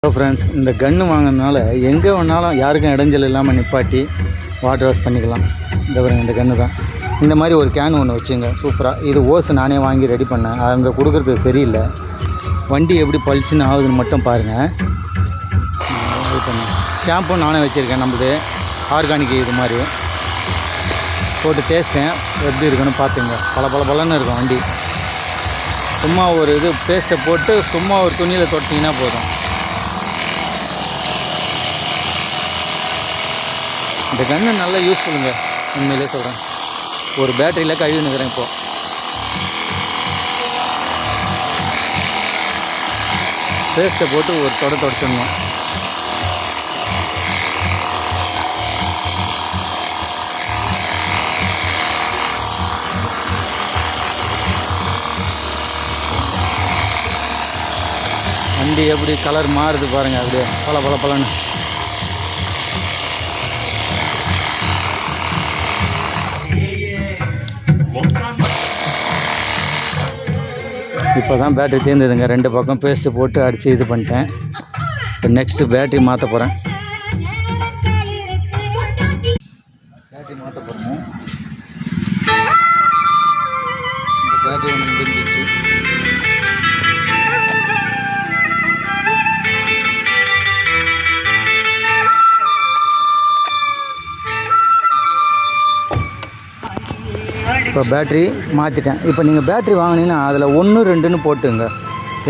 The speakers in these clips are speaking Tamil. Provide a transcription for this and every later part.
ஹலோ ஃப்ரெண்ட்ஸ், இந்த கன்று வாங்கினதுனால எங்கே வேணாலும் யாருக்கும் இடைஞ்சல் இல்லாமல் நிப்பாட்டி வாட்டர் வாஷ் பண்ணிக்கலாம். இந்த பாருங்க, இந்த கன்று தான். இந்த மாதிரி ஒரு கேன் ஒன்று வச்சுங்க, சூப்பராக. இது ஓஸ் நானே வாங்கி ரெடி பண்ணேன். அங்கே கொடுக்குறது சரியில்லை. வண்டி எப்படி பளிச்சுன்னு ஆகுதுன்னு மட்டும் பாருங்கள். இது பண்ணேன். ஷாம்பு நானே வச்சுருக்கேன். நம்மளது ஆர்கானிக் இது மாதிரி போட்டு தேய்ச்சிட்டேன். எப்படி இருக்குன்னு பார்த்துங்க. பலன்னு இருக்கும் வண்டி. சும்மா ஒரு இது பேஸ்ட்டை போட்டு சும்மா ஒரு துணியில் தொட்டிங்கன்னா போதும். இந்த கன்று நல்லா யூஸ்ஃபுல்லுங்க, உண்மையிலே சொல்கிறேன். ஒரு பேட்டரியில் கழுவி நிற்கிறேன். இப்போது பேஸ்ட்டை போட்டு ஒரு தொடச்சிடணும். வண்டி எப்படி கலர் மாறுது பாருங்கள், அப்படியே பலன்னு. இப்போ தான் பேட்டரி தீர்ந்ததுங்க. 2 பக்கம் பேஸ்ட்டு போட்டு அடித்து இது பண்ணிட்டேன். இப்போ நெக்ஸ்ட்டு பேட்டரி மாற்ற போகிறேன். இந்த பேட்டரி ஒன்று முடிஞ்சிச்சு. இப்போ பேட்ரி மாற்றிட்டேன். இப்போ நீங்கள் பேட்ரி வாங்கினீங்கன்னா அதில் 1, 2ன்னு போட்டுங்க.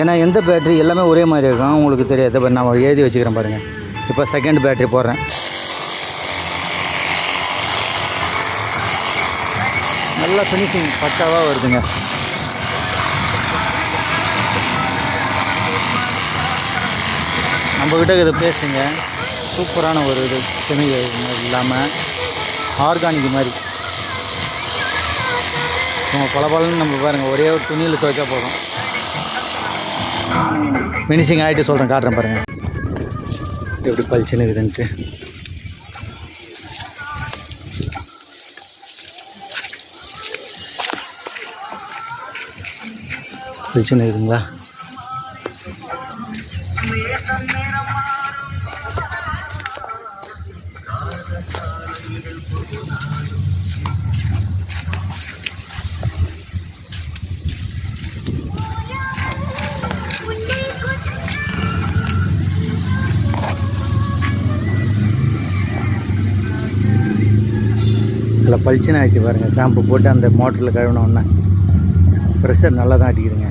ஏன்னா எந்த பேட்ரி எல்லாமே ஒரே மாதிரி இருக்கும், உங்களுக்கு தெரியாது. இப்போ நான் எழுதி வச்சுக்கிறேன் பாருங்கள். இப்போ செகண்ட் பேட்ரி போடுறேன். நல்லா ஃபினிஷிங் பக்காவாக வருதுங்க. நம்மக்கிட்ட இதை பேசுங்க. சூப்பரான ஒரு இது கெமிக்கல் இல்லாமல் ஆர்கானிக் மாதிரி பலன்னு நம்ம பாருங்கள். ஒரே ஒரு துணியில் துவைச்சா போதும். ஃபினிஷிங் ஆகிட்டு சொல்கிறேன், காட்டுறேன் பாருங்கள் எப்படி பளிச்சுன்னு இருக்குதுன்ட்டு. பளிச்சுன்னு இருக்குதுங்களா? நல்லா பளிச்சுன்னு ஆகிடுச்சு பாருங்கள். ஷாம்பு போட்டு அந்த மோட்டரில் கழுவினோன்னே ப்ரெஷர் நல்லா தான் அடிக்குதுங்க.